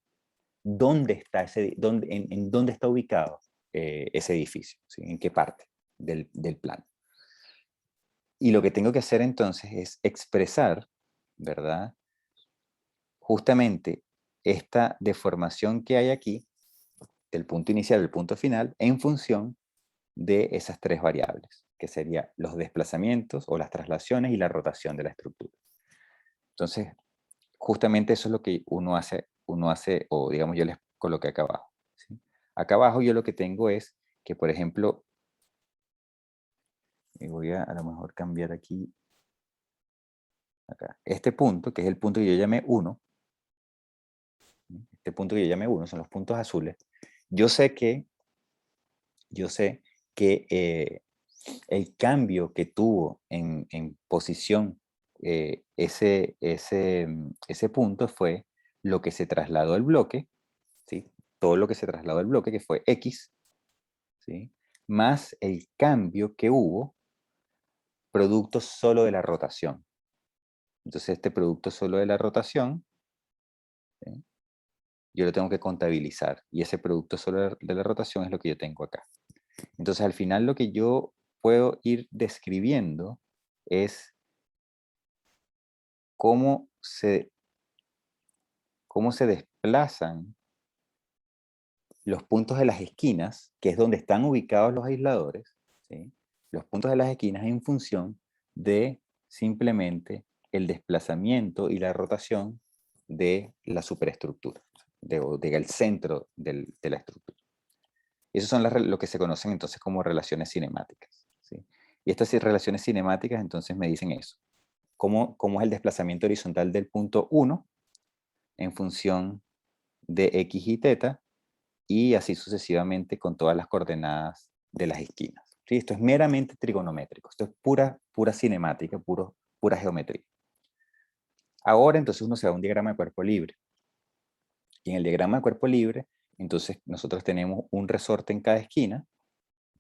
dónde está en dónde está ubicado ese edificio, ¿sí? En qué parte del plano. Y lo que tengo que hacer entonces es expresar, ¿verdad? Justamente esta deformación que hay aquí, del punto inicial al punto final, en función de esas tres variables, que serían los desplazamientos o las traslaciones y la rotación de la estructura. Entonces, justamente eso es lo que uno hace, o digamos yo les coloqué acá abajo, ¿sí? Acá abajo yo lo que tengo es que, por ejemplo, y voy a lo mejor cambiar aquí, acá, este punto, que es el punto que yo llamé 1, este punto que yo llamé 1, son los puntos azules. Yo sé que, yo sé que el cambio que tuvo en posición ese punto fue lo que se trasladó el bloque, ¿sí? Todo lo que se trasladó el bloque, que fue X, ¿sí? Más el cambio que hubo producto solo de la rotación. Entonces este producto solo de la rotación, ¿sí? Yo lo tengo que contabilizar, y ese producto solo de la rotación es lo que yo tengo acá. Entonces al final lo que yo puedo ir describiendo es cómo se desplazan los puntos de las esquinas, que es donde están ubicados los aisladores, ¿sí? Los puntos de las esquinas en función de simplemente el desplazamiento y la rotación de la superestructura, del centro de la estructura. Y eso son lo que se conocen entonces como relaciones cinemáticas, ¿sí? Y estas relaciones cinemáticas entonces me dicen eso. ¿Cómo es el desplazamiento horizontal del punto 1 en función de X y teta, y así sucesivamente con todas las coordenadas de las esquinas? ¿Sí? Esto es meramente trigonométrico, esto es pura cinemática, pura geometría. Ahora entonces uno se va a un diagrama de cuerpo libre. Y en el diagrama de cuerpo libre, entonces nosotros tenemos un resorte en cada esquina,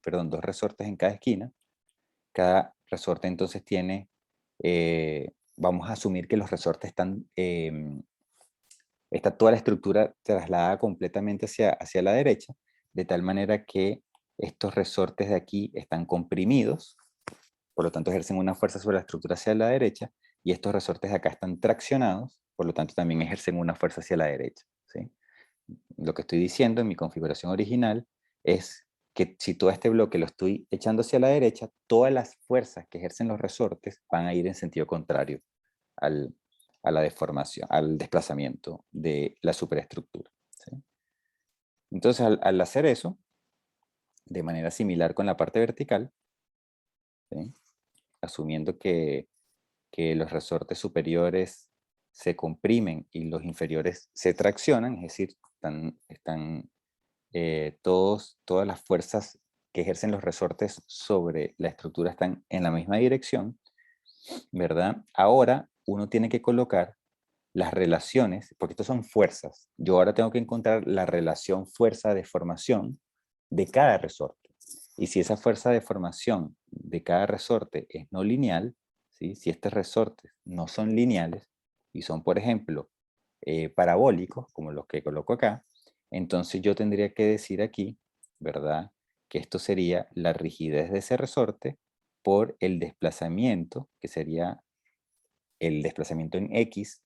perdón, dos resortes en cada esquina. Cada resorte entonces tiene, vamos a asumir que los resortes está toda la estructura trasladada completamente hacia la derecha, de tal manera que estos resortes de aquí están comprimidos, por lo tanto ejercen una fuerza sobre la estructura hacia la derecha, y estos resortes de acá están traccionados, por lo tanto también ejercen una fuerza hacia la derecha, ¿sí? Lo que estoy diciendo en mi configuración original es que si todo este bloque lo estoy echando hacia la derecha, todas las fuerzas que ejercen los resortes van a ir en sentido contrario al, a la deformación, al desplazamiento de la superestructura, ¿sí? Entonces, al hacer eso, de manera similar con la parte vertical, ¿sí? Asumiendo que los resortes superiores se comprimen y los inferiores se traccionan, es decir, están todas las fuerzas que ejercen los resortes sobre la estructura están en la misma dirección, ¿verdad? Ahora uno tiene que colocar las relaciones, porque estos son fuerzas. Yo ahora tengo que encontrar la relación fuerza-deformación de cada resorte. Y si esa fuerza de formación de cada resorte es no lineal, ¿sí? Si estos resortes no son lineales y son, por ejemplo, parabólicos, como los que coloco acá, entonces yo tendría que decir aquí, ¿verdad? Que esto sería la rigidez de ese resorte por el desplazamiento, que sería el desplazamiento en X,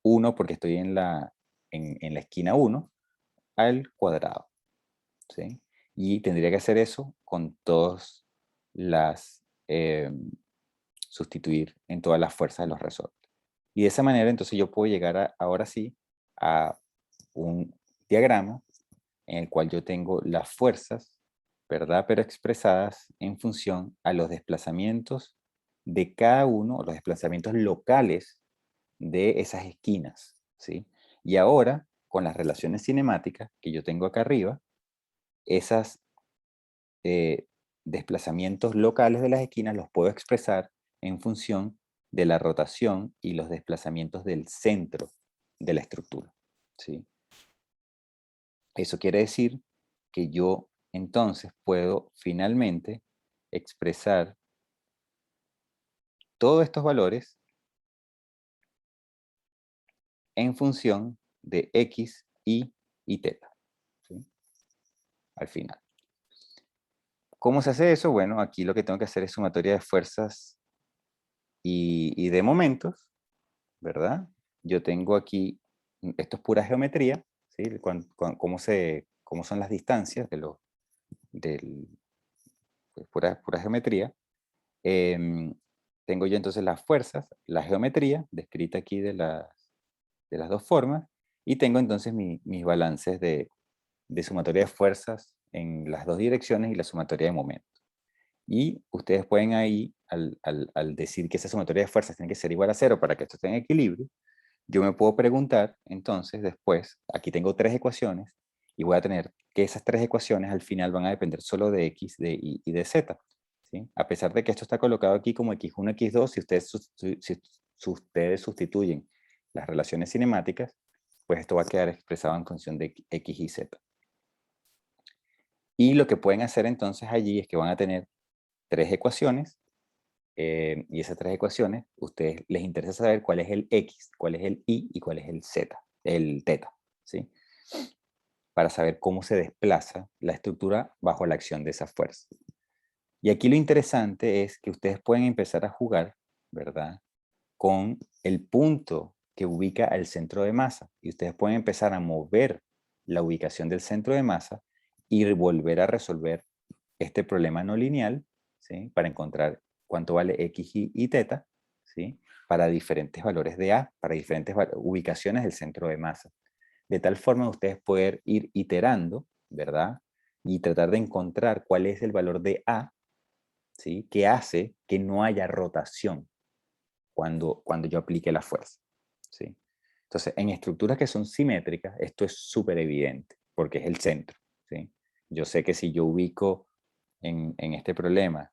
1 porque estoy en la esquina 1, al cuadrado, ¿sí? Y tendría que hacer eso con todas las, sustituir en todas las fuerzas de los resortes. Y de esa manera entonces yo puedo llegar ahora sí a un diagrama en el cual yo tengo las fuerzas, ¿verdad? Pero expresadas en función a los desplazamientos de cada uno, o los desplazamientos locales de esas esquinas, ¿sí? Y ahora, con las relaciones cinemáticas que yo tengo acá arriba, esos desplazamientos locales de las esquinas los puedo expresar en función de la rotación y los desplazamientos del centro de la estructura, ¿sí? Eso quiere decir que yo entonces puedo finalmente expresar todos estos valores en función de X, y teta, ¿sí? Al final. ¿Cómo se hace eso? Bueno, aquí lo que tengo que hacer es sumatoria de fuerzas y de momentos, ¿verdad? Yo tengo aquí, esto es pura geometría, ¿sí? Cómo son las distancias del, pues, pura geometría. Em, Tengo yo entonces las fuerzas, la geometría, descrita aquí de las dos formas, y tengo entonces mis balances de sumatoria de fuerzas en las dos direcciones y la sumatoria de momentos. Y ustedes pueden ahí, al decir que esa sumatoria de fuerzas tiene que ser igual a cero para que esto esté en equilibrio, yo me puedo preguntar, entonces, después, aquí tengo tres ecuaciones, y voy a tener que esas tres ecuaciones al final van a depender solo de X, de Y y de Z, ¿sí? A pesar de que esto está colocado aquí como X1, X2, si ustedes sustituyen las relaciones cinemáticas, pues esto va a quedar expresado en función de X y Z. Y lo que pueden hacer entonces allí es que van a tener tres ecuaciones, y esas tres ecuaciones, ustedes les interesa saber cuál es el X, cuál es el Y cuál es el Z, el teta, ¿sí? Para saber cómo se desplaza la estructura bajo la acción de esa fuerza. Y aquí lo interesante es que ustedes pueden empezar a jugar, ¿verdad? Con el punto que ubica el centro de masa. Y ustedes pueden empezar a mover la ubicación del centro de masa y volver a resolver este problema no lineal, ¿sí? Para encontrar cuánto vale X, y teta, ¿sí? Para diferentes valores de A, para diferentes ubicaciones del centro de masa. De tal forma ustedes pueden ir iterando, ¿verdad? Y tratar de encontrar cuál es el valor de A, ¿sí? Que hace que no haya rotación cuando yo aplique la fuerza, ¿sí? Entonces, en estructuras que son simétricas, esto es súper evidente, porque es el centro, ¿sí? Yo sé que si yo ubico en este problema,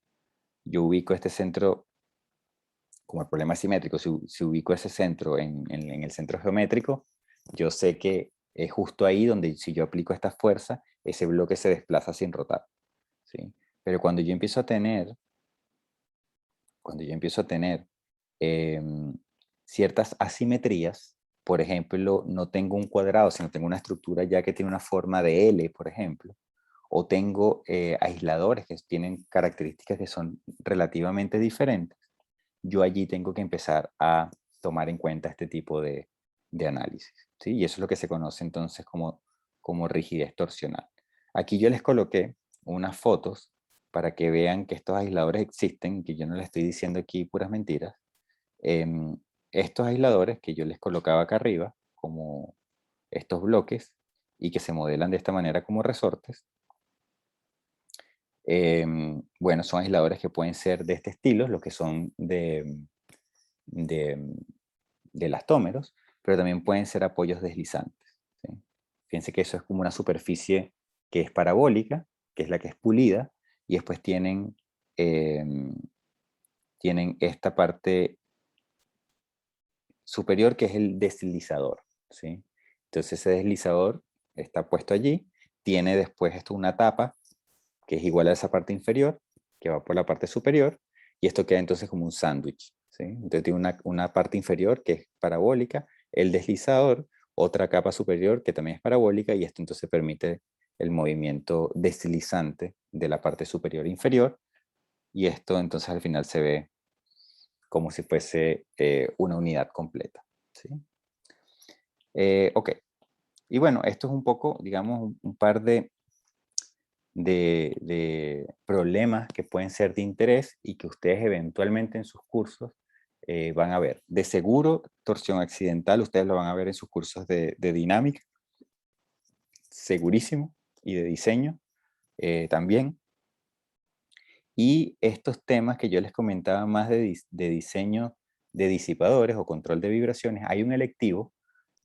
yo ubico este centro, como el problema es simétrico, si ubico ese centro en el centro geométrico, yo sé que es justo ahí donde si yo aplico esta fuerza, ese bloque se desplaza sin rotar, ¿sí? Pero cuando yo empiezo a tener ciertas asimetrías, por ejemplo, no tengo un cuadrado, sino tengo una estructura ya que tiene una forma de L, por ejemplo, o tengo aisladores que tienen características que son relativamente diferentes, yo allí tengo que empezar a tomar en cuenta este tipo de análisis, ¿sí? Y eso es lo que se conoce entonces como rigidez torsional. Aquí yo les coloqué unas fotos para que vean que estos aisladores existen, que yo no les estoy diciendo aquí puras mentiras. Estos aisladores que yo les colocaba acá arriba, como estos bloques, y que se modelan de esta manera como resortes, bueno, son aisladores que pueden ser de este estilo, los que son de elastómeros, pero también pueden ser apoyos deslizantes, ¿sí? Fíjense que eso es como una superficie que es parabólica, que es la que es pulida, y después tienen esta parte superior que es el deslizador, ¿sí? Entonces ese deslizador está puesto allí, tiene después esto una tapa que es igual a esa parte inferior, que va por la parte superior, y esto queda entonces como un sándwich, ¿sí? Entonces tiene una parte inferior que es parabólica, el deslizador, otra capa superior que también es parabólica, y esto entonces permite el movimiento deslizante de la parte superior e inferior, y esto entonces al final se ve como si fuese una unidad completa, ¿sí? Ok, y bueno, esto es un poco, digamos, un par de problemas que pueden ser de interés y que ustedes eventualmente en sus cursos van a ver. De seguro, torsión accidental, ustedes lo van a ver en sus cursos de dinámica, segurísimo, y de diseño también. Y estos temas que yo les comentaba más de diseño de disipadores o control de vibraciones, hay un electivo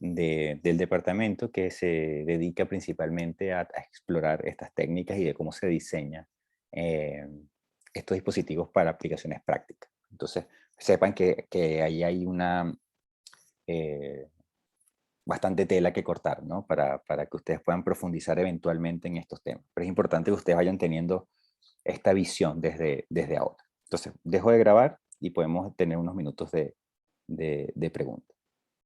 del departamento que se dedica principalmente a explorar estas técnicas y de cómo se diseña eh, estos dispositivos para aplicaciones prácticas. Entonces, sepan que ahí hay una eh, bastante tela que cortar, ¿no? Para que ustedes puedan profundizar eventualmente en estos temas. Pero es importante que ustedes vayan teniendo esta visión desde ahora. Entonces, dejo de grabar y podemos tener unos minutos de preguntas.